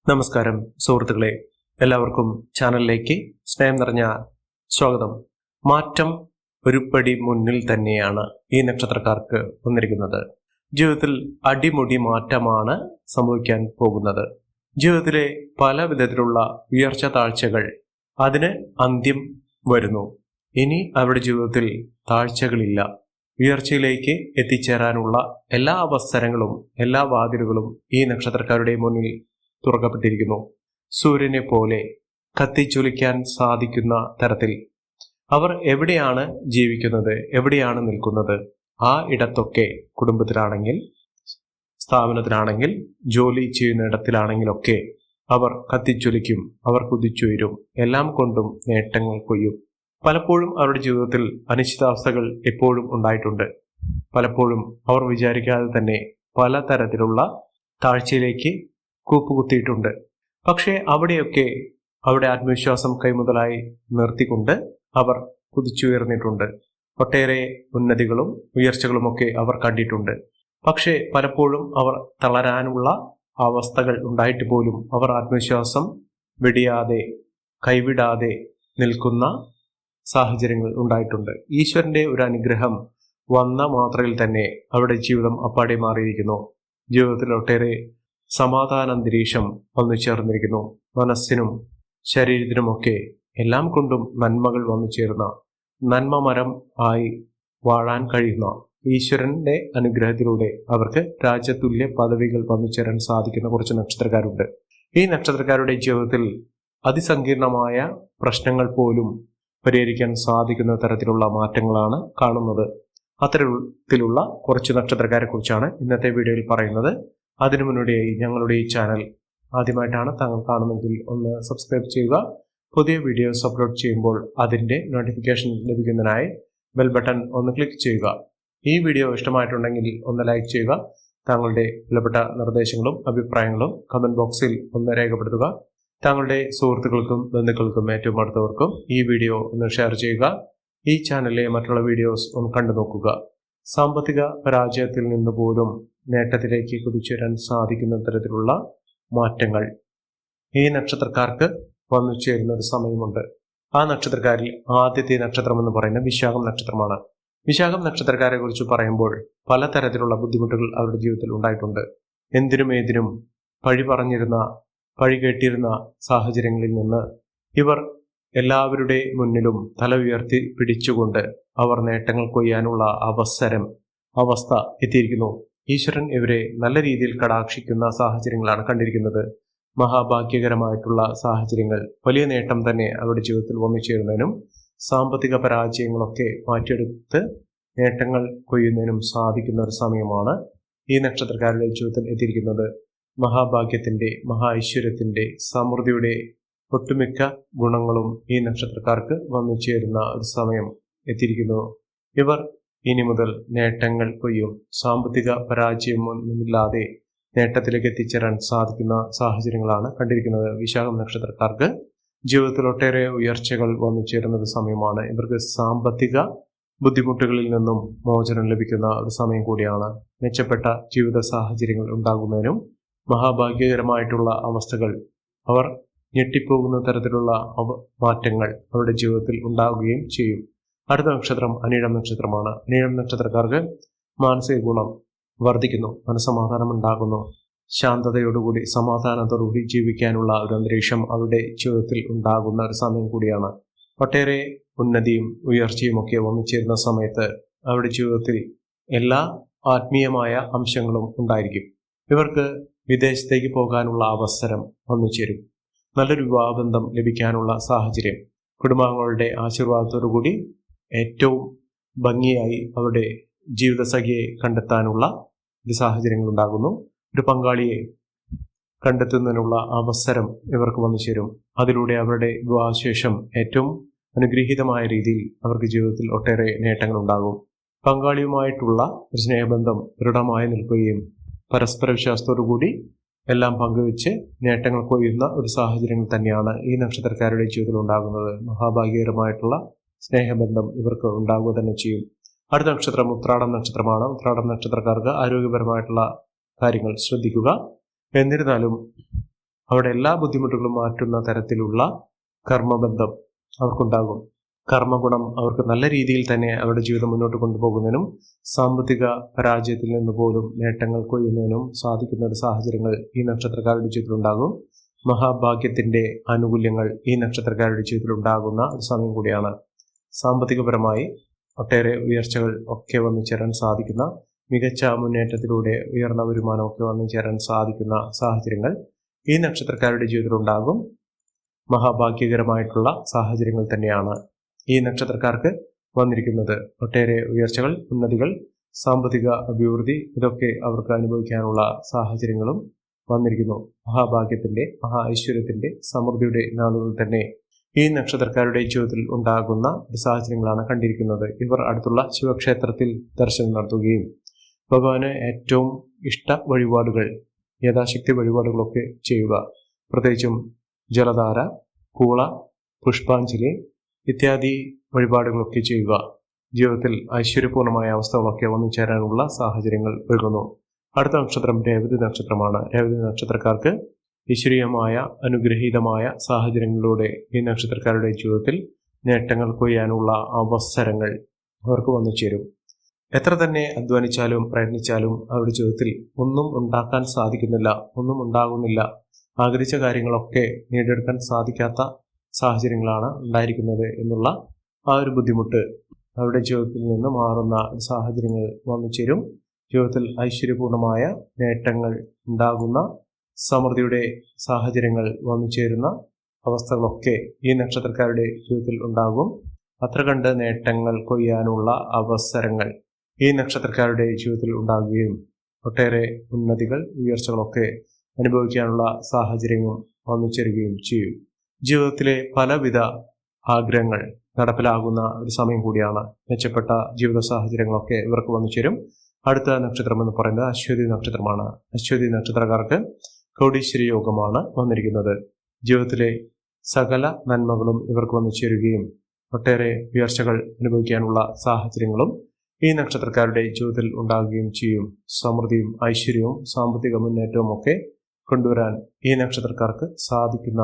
നമസ്കാരം സുഹൃത്തുക്കളെ, എല്ലാവർക്കും ചാനലിലേക്ക് സ്നേഹം നിറഞ്ഞ സ്വാഗതം. മാറ്റം ഒരു പടി മുന്നിൽ തന്നെയാണ് ഈ നക്ഷത്രക്കാർക്ക് വന്നിരിക്കുന്നത്. ജീവിതത്തിൽ അടിമുടി മാറ്റമാണ് സംഭവിക്കാൻ പോകുന്നത്. ജീവിതത്തിലെ പല വിധത്തിലുള്ള ഉയർച്ച താഴ്ചകൾ, അതിന് അന്ത്യം വരുന്നു. ഇനി അവരുടെ ജീവിതത്തിൽ താഴ്ചകളില്ല. ഉയർച്ചയിലേക്ക് എത്തിച്ചേരാനുള്ള എല്ലാ അവസരങ്ങളും എല്ലാ വാതിലുകളും ഈ നക്ഷത്രക്കാരുടെ മുന്നിൽ തുറക്കപ്പെട്ടിരിക്കുന്നു. സൂര്യനെ പോലെ കത്തിച്ചൊലിക്കാൻ സാധിക്കുന്ന തരത്തിൽ അവർ എവിടെയാണ് ജീവിക്കുന്നത്, എവിടെയാണ് നിൽക്കുന്നത്, ആ ഇടത്തൊക്കെ, കുടുംബത്തിലാണെങ്കിൽ, സ്ഥാപനത്തിലാണെങ്കിൽ, ജോലി ചെയ്യുന്ന ഇടത്തിലാണെങ്കിലൊക്കെ അവർ കത്തിച്ചൊലിക്കും, അവർ കുതിച്ചുയരും, എല്ലാം കൊണ്ടും നേട്ടങ്ങൾ കൊയ്യും. പലപ്പോഴും അവരുടെ ജീവിതത്തിൽ അനിശ്ചിതാവസ്ഥകൾ എപ്പോഴും ഉണ്ടായിട്ടുണ്ട്. പലപ്പോഴും അവർ വിചാരിക്കാതെ തന്നെ പലതരത്തിലുള്ള താഴ്ചയിലേക്ക് കൂപ്പുകുത്തിയിട്ടുണ്ട്. പക്ഷേ അവിടെയൊക്കെ അവരുടെ ആത്മവിശ്വാസം കൈമുതലായി നിർത്തിക്കൊണ്ട് അവർ കുതിച്ചുയർന്നിട്ടുണ്ട്. ഒട്ടേറെ ഉന്നതികളും ഉയർച്ചകളുമൊക്കെ അവർ കണ്ടിട്ടുണ്ട്. പക്ഷേ പലപ്പോഴും അവർ തളരാനുള്ള അവസ്ഥകൾ ഉണ്ടായിട്ട് പോലും അവർ ആത്മവിശ്വാസം വെടിയാതെ കൈവിടാതെ നിൽക്കുന്ന സാഹചര്യങ്ങൾ ഉണ്ടായിട്ടുണ്ട്. ഈശ്വരന്റെ ഒരു അനുഗ്രഹം വന്ന മാത്രയിൽ തന്നെ അവരുടെ ജീവിതം അപ്പാടെ മാറിയിരിക്കുന്നു. ജീവിതത്തിൽ ഒട്ടേറെ സമാധാന അന്തരീക്ഷം വന്നു ചേർന്നിരിക്കുന്നു. മനസ്സിനും ശരീരത്തിനുമൊക്കെ എല്ലാം കൊണ്ടും നന്മകൾ വന്നു ചേർന്ന നന്മ മരം ആയി വാഴാൻ കഴിയുന്ന ഈശ്വരന്റെ അനുഗ്രഹത്തിലൂടെ അവർക്ക് രാജ്യതുല്യ പദവികൾ വന്നു ചേരാൻ സാധിക്കുന്ന കുറച്ച് നക്ഷത്രക്കാരുണ്ട്. ഈ നക്ഷത്രക്കാരുടെ ജീവിതത്തിൽ അതിസങ്കീർണമായ പ്രശ്നങ്ങൾ പോലും പരിഹരിക്കാൻ സാധിക്കുന്ന തരത്തിലുള്ള മാറ്റങ്ങളാണ് കാണുന്നത്. അത്തരത്തിലുള്ള കുറച്ച് നക്ഷത്രക്കാരെ കുറിച്ചാണ് ഇന്നത്തെ വീഡിയോയിൽ പറയുന്നത്. അതിനു മുന്നോടിയായി ഞങ്ങളുടെ ഈ ചാനൽ ആദ്യമായിട്ടാണ് താങ്കൾ കാണുന്നതെങ്കിൽ ഒന്ന് സബ്സ്ക്രൈബ് ചെയ്യുക. പുതിയ വീഡിയോസ് അപ്ലോഡ് ചെയ്യുമ്പോൾ അതിൻ്റെ നോട്ടിഫിക്കേഷൻ ലഭിക്കുന്നതിനായി ബെൽ ബട്ടൺ ഒന്ന് ക്ലിക്ക് ചെയ്യുക. ഈ വീഡിയോ ഇഷ്ടമായിട്ടുണ്ടെങ്കിൽ ഒന്ന് ലൈക്ക് ചെയ്യുക. താങ്കളുടെ വിലപ്പെട്ട നിർദ്ദേശങ്ങളും അഭിപ്രായങ്ങളും കമൻറ്റ് ബോക്സിൽ ഒന്ന് രേഖപ്പെടുത്തുക. താങ്കളുടെ സുഹൃത്തുക്കൾക്കും ബന്ധുക്കൾക്കും ഏറ്റവും അടുത്തവർക്കും ഈ വീഡിയോ ഒന്ന് ഷെയർ ചെയ്യുക. ഈ ചാനലിലെ മറ്റുള്ള വീഡിയോസ് ഒന്ന് കണ്ടു നോക്കുക. സാമ്പത്തിക പരാജയത്തിൽ നിന്ന് പോലും നേട്ടത്തിലേക്ക് കുതിച്ചുവരാൻ സാധിക്കുന്ന തരത്തിലുള്ള മാറ്റങ്ങൾ ഈ നക്ഷത്രക്കാർക്ക് വന്നു ചേരുന്ന ഒരു സമയമുണ്ട്. ആ നക്ഷത്രക്കാരിൽ ആദ്യത്തെ നക്ഷത്രം എന്ന് പറയുന്നത് വിശാഖം നക്ഷത്രമാണ്. വിശാഖം നക്ഷത്രക്കാരെ കുറിച്ച് പറയുമ്പോൾ പലതരത്തിലുള്ള ബുദ്ധിമുട്ടുകൾ അവരുടെ ജീവിതത്തിൽ ഉണ്ടായിട്ടുണ്ട്. എന്തിനും ഏതിനും പഴി കേട്ടിരുന്ന സാഹചര്യങ്ങളിൽ നിന്ന് ഇവർ എല്ലാവരുടെ മുന്നിലും തല ഉയർത്തി പിടിച്ചുകൊണ്ട് അവർ നേട്ടങ്ങൾ കൊയ്യാനുള്ള അവസ്ഥ എത്തിയിരിക്കുന്നു. ഈശ്വരൻ ഇവരെ നല്ല രീതിയിൽ കടാക്ഷിക്കുന്ന സാഹചര്യങ്ങളാണ് കണ്ടിരിക്കുന്നത്. മഹാഭാഗ്യകരമായിട്ടുള്ള സാഹചര്യങ്ങൾ, വലിയ നേട്ടം തന്നെ അവരുടെ ജീവിതത്തിൽ വന്നു ചേരുന്നതിനും സാമ്പത്തിക പരാജയങ്ങളൊക്കെ മാറ്റിയെടുത്ത് നേട്ടങ്ങൾ കൊയ്യുന്നതിനും സാധിക്കുന്ന ഒരു സമയമാണ് ഈ നക്ഷത്രക്കാരുടെ ജീവിതത്തിൽ എത്തിയിരിക്കുന്നത്. മഹാഭാഗ്യത്തിന്റെ, മഹാഐശ്വര്യത്തിന്റെ, സമൃദ്ധിയുടെ ഒട്ടുമിക്ക ഗുണങ്ങളും ഈ നക്ഷത്രക്കാർക്ക് വന്നു ചേരുന്ന ഒരു സമയം എത്തിയിരിക്കുന്നു. ഇവർ ഇനി മുതൽ നേട്ടങ്ങൾ കൊയ്യും. സാമ്പത്തിക പരാജയമൊന്നുമില്ലാതെ നേട്ടത്തിലേക്ക് എത്തിച്ചേരാൻ സാധിക്കുന്ന സാഹചര്യങ്ങളാണ് കണ്ടിരിക്കുന്നത്. വിശാഖം നക്ഷത്രക്കാർക്ക് ജീവിതത്തിൽ ഒട്ടേറെ ഉയർച്ചകൾ വന്നു ചേരുന്ന ഒരു സമയമാണ്. ഇവർക്ക് സാമ്പത്തിക ബുദ്ധിമുട്ടുകളിൽ നിന്നും മോചനം ലഭിക്കുന്ന ഒരു സമയം കൂടിയാണ്. മെച്ചപ്പെട്ട ജീവിത സാഹചര്യങ്ങൾ ഉണ്ടാകുന്നതിനും മഹാഭാഗ്യകരമായിട്ടുള്ള അവസ്ഥകൾ, അവർ ഞെട്ടിപ്പോകുന്ന തരത്തിലുള്ള മാറ്റങ്ങൾ അവരുടെ ജീവിതത്തിൽ ഉണ്ടാവുകയും ചെയ്യും. അടുത്ത നക്ഷത്രം അനിഴം നക്ഷത്രമാണ്. അനിഴം നക്ഷത്രക്കാർക്ക് മാനസിക ഗുണം വർദ്ധിക്കുന്നു, മനസ്സമാധാനം ഉണ്ടാകുന്നു. ശാന്തതയോടുകൂടി സമാധാനത്തോടുകൂടി ജീവിക്കാനുള്ള ഒരു അന്തരീക്ഷം അവരുടെ ജീവിതത്തിൽ ഉണ്ടാകുന്ന ഒരു സമയം കൂടിയാണ്. ഒട്ടേറെ ഉന്നതിയും ഉയർച്ചയും ഒക്കെ വന്നു ചേരുന്ന സമയത്ത് അവരുടെ ജീവിതത്തിൽ എല്ലാ ആത്മീയമായ അംശങ്ങളും ഉണ്ടായിരിക്കും. ഇവർക്ക് വിദേശത്തേക്ക് പോകാനുള്ള അവസരം വന്നു ചേരും. നല്ലൊരു വിവാഹബന്ധം ലഭിക്കാനുള്ള സാഹചര്യം, കുടുംബാംഗങ്ങളുടെ ആശീർവാദത്തോടുകൂടി ഏറ്റവും ഭംഗിയായി അവരുടെ ജീവിതസഖിയെ കണ്ടെത്താനുള്ള ഒരു സാഹചര്യങ്ങൾ ഉണ്ടാകുന്നു. ഒരു പങ്കാളിയെ കണ്ടെത്തുന്നതിനുള്ള അവസരം ഇവർക്ക് വന്നു ചേരും. അതിലൂടെ അവരുടെ വിവാഹശേഷം ഏറ്റവും അനുഗ്രഹീതമായ രീതിയിൽ അവർക്ക് ജീവിതത്തിൽ ഒട്ടേറെ നേട്ടങ്ങൾ ഉണ്ടാകും. പങ്കാളിയുമായിട്ടുള്ള ഒരു സ്നേഹബന്ധം ദൃഢമായി നിൽക്കുകയും പരസ്പര വിശ്വാസത്തോടുകൂടി എല്ലാം പങ്കുവെച്ച് നേട്ടങ്ങൾ കൊയ്യുന്ന ഒരു സാഹചര്യങ്ങൾ തന്നെയാണ് ഈ നക്ഷത്രക്കാരുടെ ജീവിതത്തിൽ ഉണ്ടാകുന്നത്. മഹാഭാഗ്യകരമായിട്ടുള്ള സ്നേഹബന്ധം ഇവർക്ക് ഉണ്ടാകുക തന്നെ ചെയ്യും. അടുത്ത നക്ഷത്രം ഉത്രാടം നക്ഷത്രമാണ്. ഉത്രാടം നക്ഷത്രക്കാർക്ക് ആരോഗ്യപരമായിട്ടുള്ള കാര്യങ്ങൾ ശ്രദ്ധിക്കുക. എന്നിരുന്നാലും അവിടെ എല്ലാ ബുദ്ധിമുട്ടുകളും മാറ്റുന്ന തരത്തിലുള്ള കർമ്മബന്ധം അവർക്കുണ്ടാകും. കർമ്മഗുണം അവർക്ക് നല്ല രീതിയിൽ തന്നെ അവരുടെ ജീവിതം മുന്നോട്ട് കൊണ്ടുപോകുന്നതിനും സാമ്പത്തിക പരാജയത്തിൽ നിന്ന് പോലും നേട്ടങ്ങൾ കൊയ്യുന്നതിനും സാധിക്കുന്ന ഒരു സാഹചര്യങ്ങൾ ഈ നക്ഷത്രക്കാരുടെ ജീവിതത്തിലുണ്ടാകും. മഹാഭാഗ്യത്തിന്റെ ആനുകൂല്യങ്ങൾ ഈ നക്ഷത്രക്കാരുടെ ജീവിതത്തിൽ ഉണ്ടാകുന്ന ഒരു സമയം കൂടിയാണ്. സാമ്പത്തികപരമായി ഒട്ടേറെ ഉയർച്ചകൾ ഒക്കെ വന്നു ചേരാൻ സാധിക്കുന്ന, മികച്ച മുന്നേറ്റത്തിലൂടെ ഉയർന്ന വരുമാനമൊക്കെ വന്നു ചേരാൻ സാധിക്കുന്ന സാഹചര്യങ്ങൾ ഈ നക്ഷത്രക്കാരുടെ ജീവിതത്തിൽ ഉണ്ടാകും. മഹാഭാഗ്യകരമായിട്ടുള്ള സാഹചര്യങ്ങൾ തന്നെയാണ് ഈ നക്ഷത്രക്കാർക്ക് വന്നിരിക്കുന്നത്. ഒട്ടേറെ ഉയർച്ചകൾ, ഉന്നതികൾ, സാമ്പത്തിക അഭിവൃദ്ധി ഇതൊക്കെ അവർക്ക് അനുഭവിക്കാനുള്ള സാഹചര്യങ്ങളും വന്നിരിക്കുന്നു. മഹാഭാഗ്യത്തിന്റെ, മഹാ ഐശ്വര്യത്തിന്റെ, സമൃദ്ധിയുടെ നാളുകൾ തന്നെ ഈ നക്ഷത്രക്കാരുടെ ജീവിതത്തിൽ ഉണ്ടാകുന്ന സാഹചര്യങ്ങളാണ് കണ്ടിരിക്കുന്നത്. ഇവർ അടുത്തുള്ള ശിവക്ഷേത്രത്തിൽ ദർശനം നടത്തുകയും ഭഗവാന് ഏറ്റവും ഇഷ്ട വഴിപാടുകൾ, യഥാശക്തി വഴിപാടുകളൊക്കെ ചെയ്യുക. പ്രത്യേകിച്ചും ജലധാര, കൂള, പുഷ്പാഞ്ജലി ഇത്യാദി വഴിപാടുകളൊക്കെ ചെയ്യുക. ജീവിതത്തിൽ ഐശ്വര്യപൂർണമായ അവസ്ഥകളൊക്കെ വന്നു ചേരാനുള്ള സാഹചര്യങ്ങൾ ഒരുങ്ങുന്നു. അടുത്ത നക്ഷത്രം രേവതി നക്ഷത്രമാണ്. രേവതി നക്ഷത്രക്കാർക്ക് ഈശ്വരീയമായ അനുഗ്രഹീതമായ സാഹചര്യങ്ങളിലൂടെ ഈ നക്ഷത്രക്കാരുടെ ജീവിതത്തിൽ നേട്ടങ്ങൾ കൊയ്യാനുള്ള അവസരങ്ങൾ അവർക്ക് വന്നു ചേരും. എത്ര തന്നെ അധ്വാനിച്ചാലും പ്രയത്നിച്ചാലും അവരുടെ ജീവിതത്തിൽ ഒന്നും ഉണ്ടാക്കാൻ സാധിക്കുന്നില്ല, ഒന്നും ഉണ്ടാകുന്നില്ല. ആഗ്രഹിച്ച കാര്യങ്ങളൊക്കെ നേടിയെടുക്കാൻ സാധിക്കാത്ത സാഹചര്യങ്ങളാണ് ഉണ്ടായിരിക്കുന്നത് എന്നുള്ള ആ ഒരു ബുദ്ധിമുട്ട് അവരുടെ ജീവിതത്തിൽ നിന്ന് മാറുന്ന സാഹചര്യങ്ങൾ വന്നു ചേരും. ജീവിതത്തിൽ ഐശ്വര്യപൂർണമായ നേട്ടങ്ങൾ ഉണ്ടാകുന്ന, സമൃദ്ധിയുടെ സാഹചര്യങ്ങൾ വന്നു ചേരുന്ന അവസ്ഥകളൊക്കെ ഈ നക്ഷത്രക്കാരുടെ ജീവിതത്തിൽ ഉണ്ടാകും. അത്ര കണ്ട് നേട്ടങ്ങൾ കൊയ്യാനുള്ള അവസരങ്ങൾ ഈ നക്ഷത്രക്കാരുടെ ജീവിതത്തിൽ ഉണ്ടാകുകയും ഒട്ടേറെ ഉന്നതികൾ, ഉയർച്ചകളൊക്കെ അനുഭവിക്കാനുള്ള സാഹചര്യങ്ങൾ വന്നു ചേരുകയും ചെയ്യും. ജീവിതത്തിലെ പലവിധ ആഗ്രഹങ്ങൾ നടപ്പിലാകുന്ന ഒരു സമയം കൂടിയാണ്. മെച്ചപ്പെട്ട ജീവിത സാഹചര്യങ്ങളൊക്കെ ഇവർക്ക് വന്നു ചേരും. അടുത്ത നക്ഷത്രം എന്ന് പറയുന്നത് അശ്വതി നക്ഷത്രമാണ്. അശ്വതി നക്ഷത്രക്കാർക്ക് കോടീശ്വരി യോഗമാണ് വന്നിരിക്കുന്നത്. ജീവിതത്തിലെ സകല നന്മകളും ഇവർക്ക് വന്നു ചേരുകയും ഒട്ടേറെ ഉയർച്ചകൾ അനുഭവിക്കാനുള്ള സാഹചര്യങ്ങളും ഈ നക്ഷത്രക്കാരുടെ ജീവിതത്തിൽ ഉണ്ടാകുകയും ചെയ്യും. സമൃദ്ധിയും ഐശ്വര്യവും സാമ്പത്തിക മുന്നേറ്റവും ഒക്കെ കൊണ്ടുവരാൻ ഈ നക്ഷത്രക്കാർക്ക് സാധിക്കുന്ന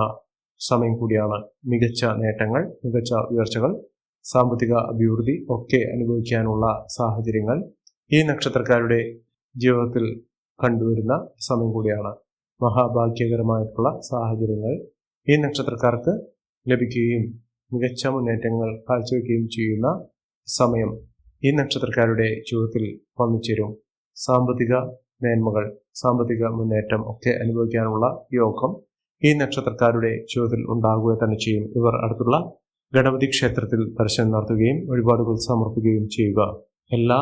സമയം കൂടിയാണ്. മികച്ച നേട്ടങ്ങൾ, മികച്ച ഉയർച്ചകൾ, സാമ്പത്തിക അഭിവൃദ്ധി ഒക്കെ അനുഭവിക്കാനുള്ള സാഹചര്യങ്ങൾ ഈ നക്ഷത്രക്കാരുടെ ജീവിതത്തിൽ കണ്ടുവരുന്ന സമയം കൂടിയാണ്. മഹാഭാഗ്യകരമായിട്ടുള്ള സാഹചര്യങ്ങൾ ഈ നക്ഷത്രക്കാർക്ക് ലഭിക്കുകയും മികച്ച മുന്നേറ്റങ്ങൾ കാഴ്ചവെക്കുകയും ചെയ്യുന്ന സമയം ഈ നക്ഷത്രക്കാരുടെ ജീവിതത്തിൽ വന്നു ചേരും. സാമ്പത്തിക മേന്മകൾ, സാമ്പത്തിക മുന്നേറ്റം ഒക്കെ അനുഭവിക്കാനുള്ള യോഗം ഈ നക്ഷത്രക്കാരുടെ ജീവിതത്തിൽ ഉണ്ടാകുക തന്നെ ചെയ്യും. ഇവർ അടുത്തുള്ള ഗണപതി ക്ഷേത്രത്തിൽ ദർശനം നടത്തുകയും വഴിപാടുകൾ സമർപ്പിക്കുകയും ചെയ്യുക. എല്ലാ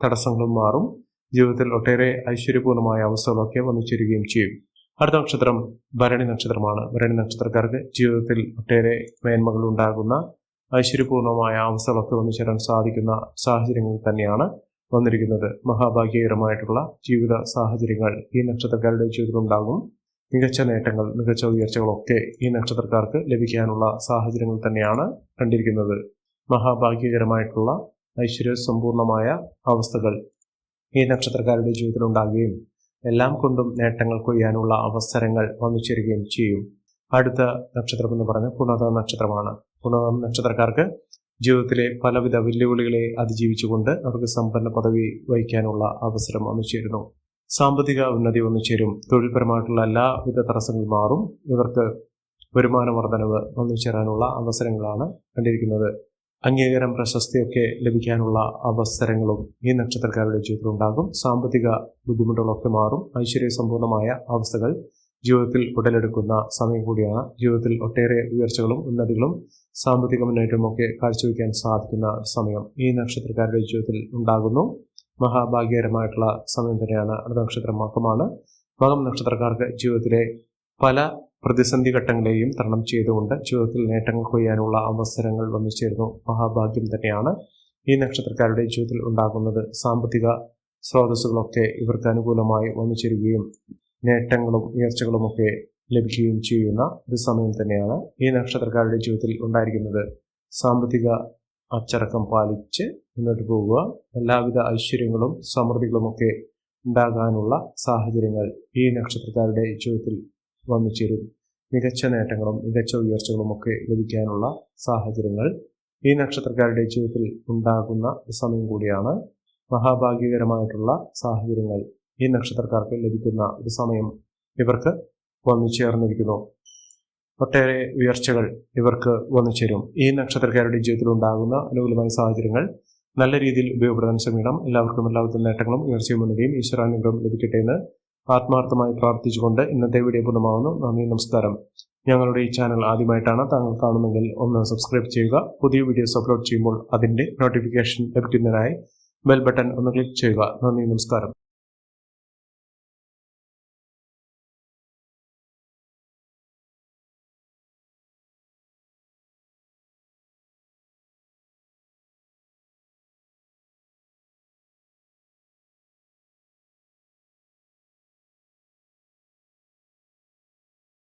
തടസ്സങ്ങളും മാറും. ജീവിതത്തിൽ ഒട്ടേറെ ഐശ്വര്യപൂർണമായ അവസ്ഥകളൊക്കെ വന്നു ചേരുകയും ചെയ്യും. അടുത്ത നക്ഷത്രം ഭരണി നക്ഷത്രമാണ്. ഭരണി നക്ഷത്രക്കാർക്ക് ജീവിതത്തിൽ ഒട്ടേറെ മേന്മകൾ ഉണ്ടാകുന്ന, ഐശ്വര്യപൂർണമായ അവസ്ഥകളൊക്കെ വന്നു ചേരാൻ സാധിക്കുന്ന സാഹചര്യങ്ങൾ തന്നെയാണ് വന്നിരിക്കുന്നത്. മഹാഭാഗ്യകരമായിട്ടുള്ള ജീവിത സാഹചര്യങ്ങൾ ഈ നക്ഷത്രക്കാരുടെ ജീവിതത്തിൽ ഉണ്ടാകും. മികച്ച നേട്ടങ്ങൾ, മികച്ച ഉയർച്ചകളൊക്കെ ഈ നക്ഷത്രക്കാർക്ക് ലഭിക്കാനുള്ള സാഹചര്യങ്ങൾ തന്നെയാണ് കണ്ടിരിക്കുന്നത്. മഹാഭാഗ്യകരമായിട്ടുള്ള ഐശ്വര്യ സമ്പൂർണമായ അവസ്ഥകൾ ഈ നക്ഷത്രക്കാരുടെ ജീവിതത്തിൽ ഉണ്ടാകുകയും എല്ലാം കൊണ്ടും നേട്ടങ്ങൾ കൊയ്യാനുള്ള അവസരങ്ങൾ വന്നു ചേരുകയും ചെയ്യും. അടുത്ത നക്ഷത്രം എന്ന് പറഞ്ഞാൽ പുണർദം നക്ഷത്രമാണ്. പുണർദം നക്ഷത്രക്കാർക്ക് ജീവിതത്തിലെ പലവിധ വെല്ലുവിളികളെ അതിജീവിച്ചുകൊണ്ട് അവർക്ക് സമ്പന്ന പദവി വഹിക്കാനുള്ള അവസരം വന്നു ചേരുന്നു. സാമ്പത്തിക ഉന്നതി വന്നു ചേരും. തൊഴിൽപരമായിട്ടുള്ള എല്ലാവിധ തടസ്സങ്ങളും മാറും. ഇവർക്ക് വരുമാന വർധനവ് വന്നു ചേരാനുള്ള അവസരങ്ങളാണ് കണ്ടിരിക്കുന്നത്. അംഗീകാരം, പ്രശസ്തിയൊക്കെ ലഭിക്കാനുള്ള അവസരങ്ങളും ഈ നക്ഷത്രക്കാരുടെ ജീവിതത്തിൽ ഉണ്ടാകും. സാമ്പത്തിക ബുദ്ധിമുട്ടുകളൊക്കെ മാറും. ഐശ്വര്യസമ്പൂർണമായ അവസ്ഥകൾ ജീവിതത്തിൽ ഉടലെടുക്കുന്ന സമയം കൂടിയാണ്. ജീവിതത്തിൽ ഒട്ടേറെ ഉയർച്ചകളും ഉന്നതികളും സാമ്പത്തിക മുന്നേറ്റവും ഒക്കെ കാഴ്ചവെക്കാൻ സാധിക്കുന്ന സമയം ഈ നക്ഷത്രക്കാരുടെ ജീവിതത്തിൽ ഉണ്ടാകുന്നു. മഹാഭാഗ്യകരമായിട്ടുള്ള സമയം തന്നെയാണ്. അടുത്ത നക്ഷത്രം മകമാണ്. മകം നക്ഷത്രക്കാർക്ക് ജീവിതത്തിലെ പല പ്രതിസന്ധി ഘട്ടങ്ങളെയും തരണം ചെയ്തുകൊണ്ട് ജീവിതത്തിൽ നേട്ടങ്ങൾ കൊയ്യാനുള്ള അവസരങ്ങൾ വന്നു ചേരുന്നു. മഹാഭാഗ്യം തന്നെയാണ് ഈ നക്ഷത്രക്കാരുടെ ജീവിതത്തിൽ ഉണ്ടാകുന്നത്. സാമ്പത്തിക സ്രോതസ്സുകളൊക്കെ ഇവർക്ക് അനുകൂലമായി വന്നു ചേരുകയും നേട്ടങ്ങളും ഉയർച്ചകളുമൊക്കെ ലഭിക്കുകയും ചെയ്യുന്ന ഒരു സമയം തന്നെയാണ് ഈ നക്ഷത്രക്കാരുടെ ജീവിതത്തിൽ ഉണ്ടായിരിക്കുന്നത്. സാമ്പത്തിക അച്ചടക്കം പാലിച്ച് മുന്നോട്ട് പോവുക. എല്ലാവിധ ഐശ്വര്യങ്ങളും സമൃദ്ധികളുമൊക്കെ ഉണ്ടാകാനുള്ള സാഹചര്യങ്ങൾ ഈ നക്ഷത്രക്കാരുടെ ജീവിതത്തിൽ വന്നു ചേരും. മികച്ച നേട്ടങ്ങളും മികച്ച ഉയർച്ചകളുമൊക്കെ ലഭിക്കാനുള്ള സാഹചര്യങ്ങൾ ഈ നക്ഷത്രക്കാരുടെ ജീവിതത്തിൽ ഉണ്ടാകുന്ന സമയം കൂടിയാണ്. മഹാഭാഗ്യകരമായിട്ടുള്ള സാഹചര്യങ്ങൾ ഈ നക്ഷത്രക്കാർക്ക് ലഭിക്കുന്ന ഒരു സമയം ഇവർക്ക് വന്നു ചേർന്നിരിക്കുന്നു. ഒട്ടേറെ ഉയർച്ചകൾ ഇവർക്ക് വന്നു ചേരും. ഈ നക്ഷത്രക്കാരുടെ ജീവിതത്തിൽ ഉണ്ടാകുന്ന അനുകൂലമായ സാഹചര്യങ്ങൾ നല്ല രീതിയിൽ ഉപയോഗപ്പെടുത്താൻ ശ്രമിക്കണം. എല്ലാവർക്കും എല്ലാവിധ നേട്ടങ്ങളും ഉയർച്ചയും ഉന്നതിയും ഈശ്വരാനുഗ്രഹം ലഭിക്കട്ടെ എന്ന് ആത്മാർത്ഥമായി പ്രാർത്ഥിച്ചുകൊണ്ട് ഇന്നത്തെ വീഡിയോ പൂർണ്ണമാകുന്നു. നന്ദി, നമസ്കാരം. ഞങ്ങളുടെ ഈ ചാനൽ ആദ്യമായിട്ടാണ് താങ്കൾ കാണുമെങ്കിൽ ഒന്ന് സബ്സ്ക്രൈബ് ചെയ്യുക. പുതിയ വീഡിയോസ് അപ്ലോഡ് ചെയ്യുമ്പോൾ അതിൻ്റെ നോട്ടിഫിക്കേഷൻ ലഭിക്കുന്നതിനായി ബെൽ ബട്ടൺ ഒന്ന് ക്ലിക്ക് ചെയ്യുക. നന്ദി, നമസ്കാരം.